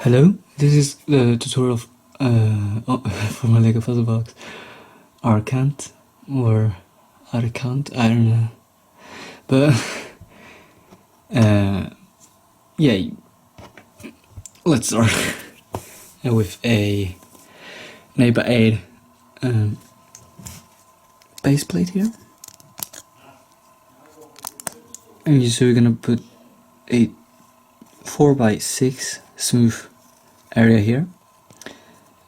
Hello, this is the tutorial for my Lego puzzle box Arkant or Arkant, I don't know, but yeah, let's start with an 8x8 base plate here, and so we're gonna put a 4x6 smooth area here,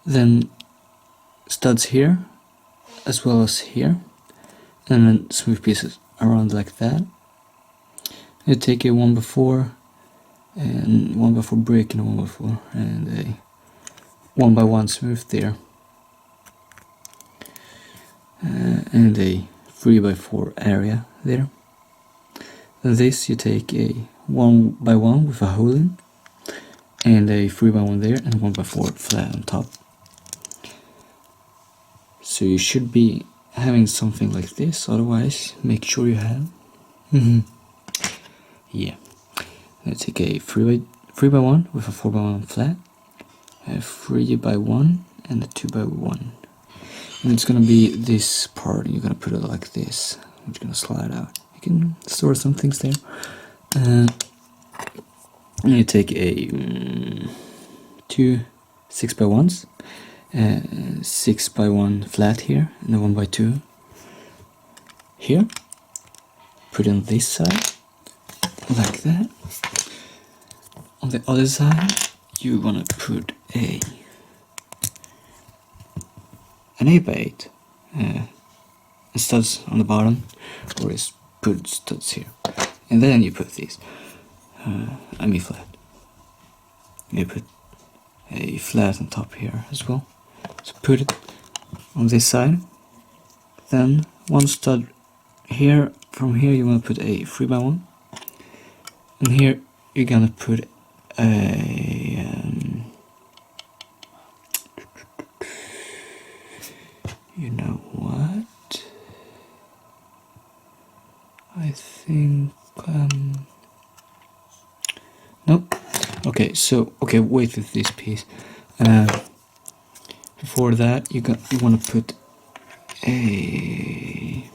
then studs here as well as here, and then smooth pieces around like that. You take a 1x4 and 1x4 brick and a 1x4 and a 1x1 smooth there, and a 3x4 area there. Then this you take a 1x1 with a hole in, and a 3x1 there, and 1x4 flat on top. So you should be having something like this, otherwise make sure you have. Yeah. Let's take a 3x1 with a 4x1 flat, a 3x1 and a 2x1. And it's gonna be this part, you're gonna put it like this. It's gonna slide out. You can store some things there. And you take a 2 6x1s, 6x1 flat here, and a 1x2 here. Put it on this side, like that. On the other side, you wanna put an 8x8 studs on the bottom, or just put studs here, and then you put these. Flat. You put a flat on top here as well. So put it on this side. Then one stud here. From here you want to put a 3x1, and here you're gonna put a you know what? I think nope. Okay, so wait with this piece. Before that, you want to put a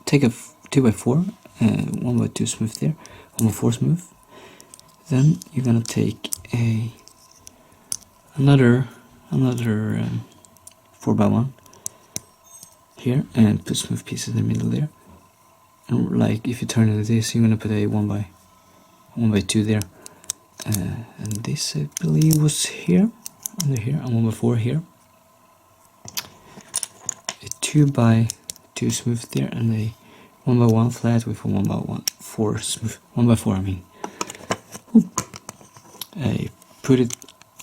take a 2x4, 1x2 smooth there, 1x4 smooth. Then you're gonna take another 4x1 here and put smooth pieces in the middle there. And like if you turn it this, you're gonna put a 1x2 there, and this I believe was here, under here, and 1x4 here. A 2x2 smooth there, and a 1x1 flat with a 1x4 smooth. 1x4 I mean. I put it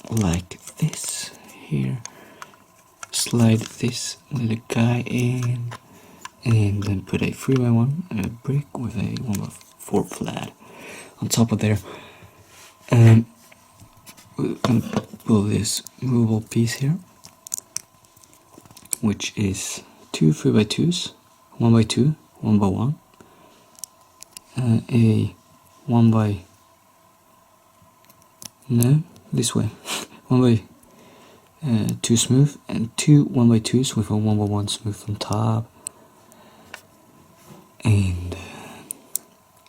like this here. Slide this little guy in, and then put a 3x1 brick with a 1x4 flat on top of there. And we're gonna pull this movable piece here, which is 2 3x2s, 1x2, 1x1, a 1x no, this way, 1x2 smooth, and 2 1x2s with a 1x1 smooth on top, and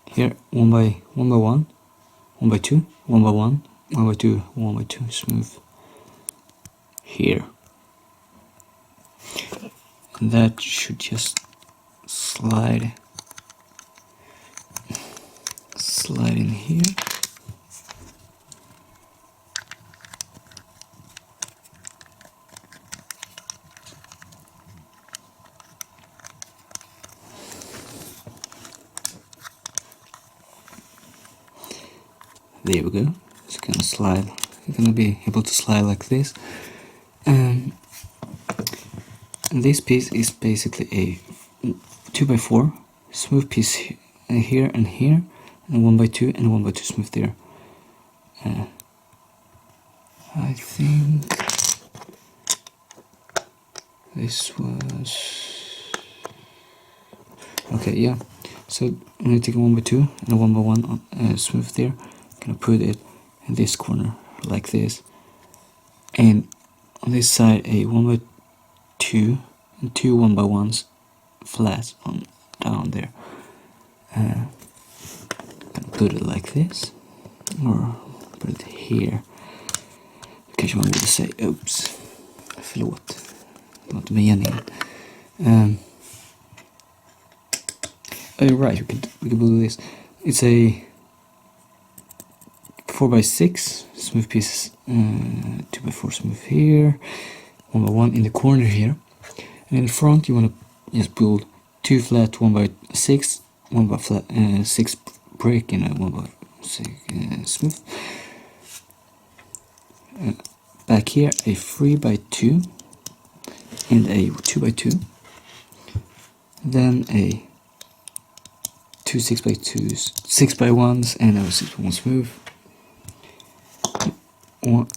here 1x1, 1x2, 1x1, 1x2, 1x2 smooth here, and that should just slide in here. There we go. It's gonna slide. You're gonna be able to slide like this. And this piece is basically a 2x4 smooth piece here and here, and 1x2 and 1x2 smooth there. I think this was okay. Yeah, So I'm going to take a 1x2 and a 1x1 smooth there. I'm going to put it in this corner like this, and on this side a 1x2 and two 1x1s flat on down there. I'm going to put it like this, or put it here. Kanske man borde säga, oops, förlåt, det var inte meningen. Right, we could do this. It's a 4x6 smooth pieces, 2x4 smooth here, 1x1 in the corner here, and in the front you want to just build two flat 1x6, 1x6 brick and a 1x6 smooth. Back here a 3x2 and a 2x2, then a two 6x2s, 6x1s and a 6x1 smooth.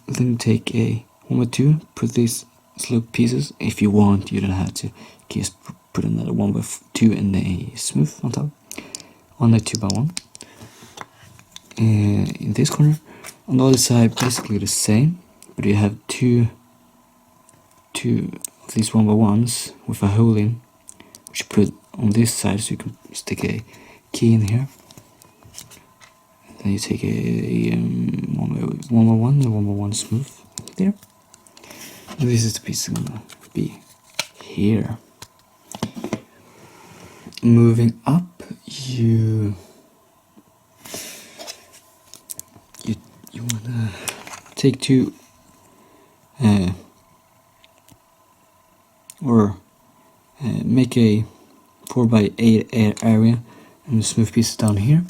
Then take a 1x2, put these slope pieces. If you want, you don't have to. Just put another 1x2 and a smooth on top, on a 2x1. In this corner, on the other side, basically the same, but you have two of these 1x1s with a hole in, which you put on this side, so you can stick a key in here. Then you take a 1x1 and 1x1 smooth there. And this is the piece gonna be here. Moving up, you wanna take two make a 4x8 area and smooth pieces down here.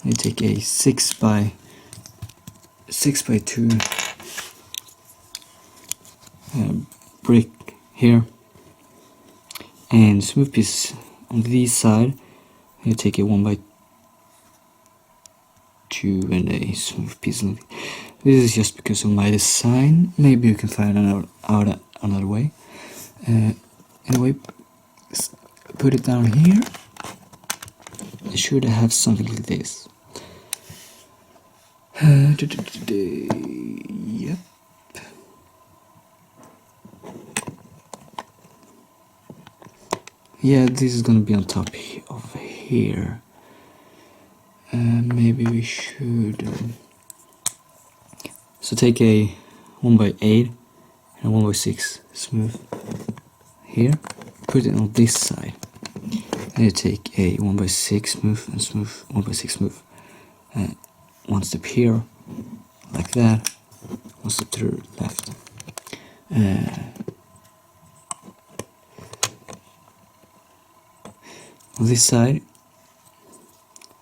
And you take a 6x2 brick here and smooth pieces on this side. And you take a 1x2 and a smooth piece. This is just because of my design. Maybe you can find another way. Anyway, put it down here. I should have something like this. Yep. Yeah, this is gonna be on top of here. Maybe we should. So take a 1x8 and a 1x6 smooth here. Put it on this side. And you take a 1x6 smooth and smooth 1x6 smooth. One step here, like that. One step to the left. On this side,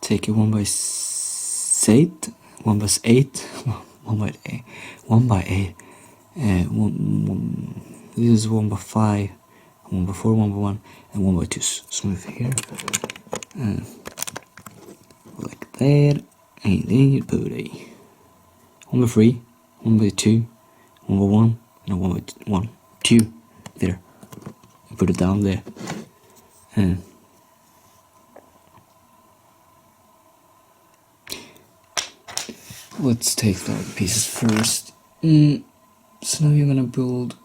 take a 1x8, 1x8, 1x8. This is 1x5, 1x4, 1x1, and 1x2 smooth here, like that. And then you put a 1x3, 1x2, 1x1, and a 1x1, 2 there. And put it down there. Let's take the pieces first. So now you're gonna build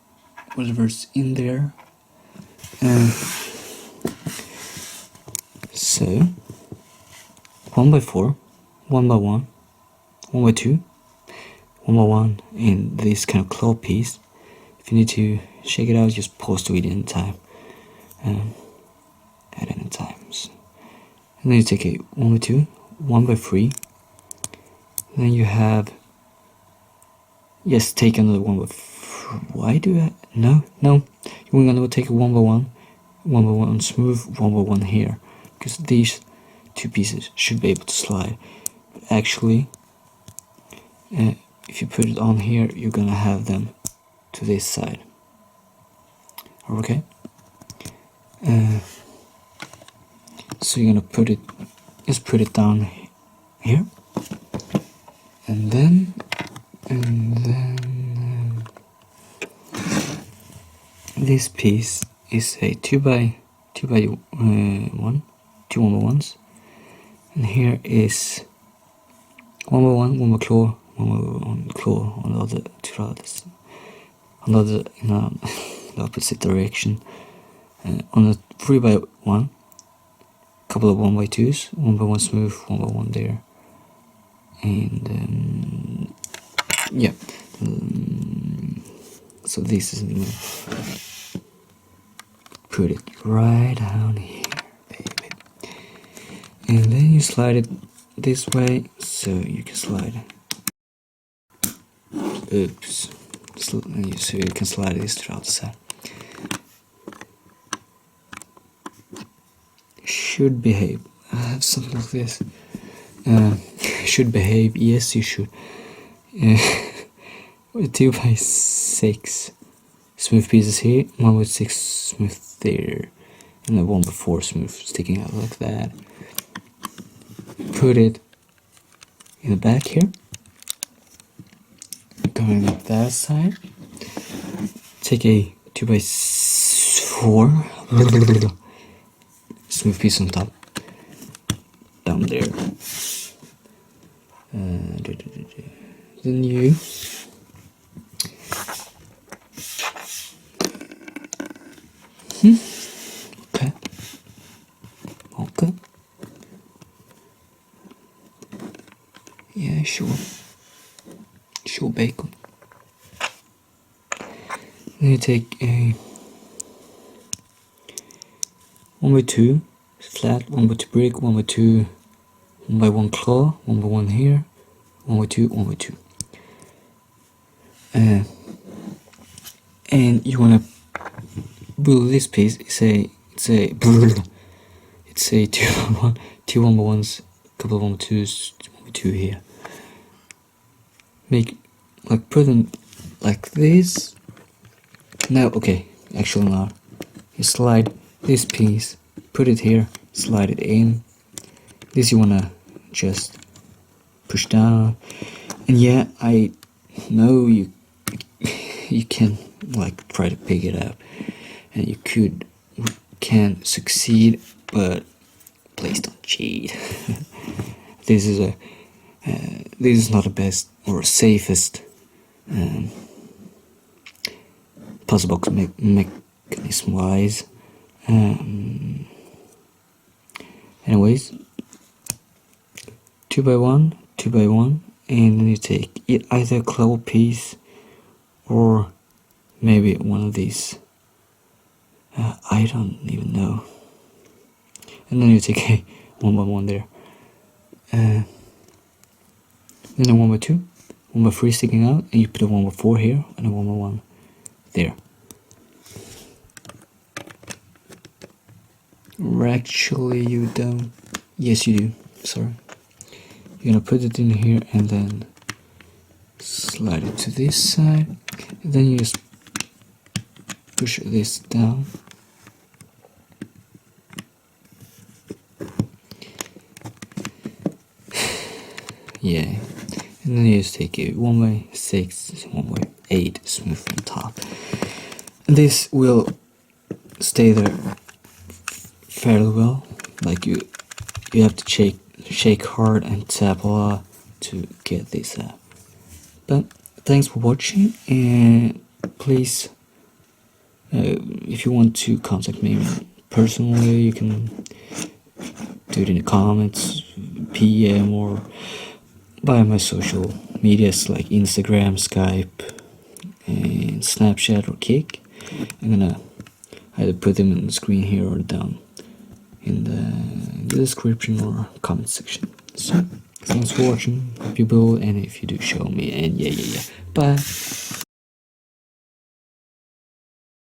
whatever's in there. So 1x4, 1x1, 1x2, 1x1 in this kind of claw piece. If you need to check it out, just pause the video anytime. At any times. And then you take a 1x2, 1x3. Then you have. Yes, take another 1x. Why do I? No. You're gonna take a 1x1, 1x1 smooth, 1x1 here, because these two pieces should be able to slide. But actually, if you put it on here, you're gonna have them to this side. Okay. So you're gonna put it down here, and then this piece is a 2x1 2 1x1s, and here is 1x1, 1x claw, 1x1 claw on the other two others, on the other in the opposite direction. On a 3x1, couple of 1x2s, 1x1 smooth, 1x1 there, and yeah. So this is put it right down here, baby, and then you slide it this way, so you can slide. Oops. So you can slide this to the outside. Should behave. I have something like this. Should behave. Yes, you should. 2x6 smooth pieces here, 1x6 smooth there, and a 1x4 smooth sticking out like that. Put it in the back here, going up that side. Take a 2x4 smooth piece on top, down there. Then you okay. Yeah, sure bacon. Then you take a 1x2 flat, 1x2 brick, 1x2, 1x1 claw, 1x1 here, 1x2, 1x2. And you wanna build this piece. It's a 2 1x1s, couple of 1x2s, 1x2 here. Put them like this. Now, okay, actually not. You slide this piece, put it here, slide it in. This you wanna just push down. And yeah, I know you can try to pick it up, and you can succeed, but please don't cheat. This is not the best or safest puzzle box mechanism wise. Anyways, 2x1, 2x1, and then you take either a claw piece or maybe one of these. I don't even know. And then you take a 1x1 there. Then a 1x2, 1x3 sticking out, and you put a 1x4 here and a 1x1 there. Or actually, you don't. Yes, you do. Sorry. You're gonna put it in here and then slide it to this side, and then you just push this down. Yeah, and then you just take a 1x6, 1x8 smooth on top. And this will stay there fairly well. You have to shake hard and tap a lot to get this out. But thanks for watching, and please, if you want to contact me personally, you can do it in the comments, PM, or by my social medias like Instagram, Skype, and Snapchat or Kik. I'm gonna either put them in the screen here or down in the description or comment section. So thanks for watching, hope you build, and if you do, show me, and yeah. Bye.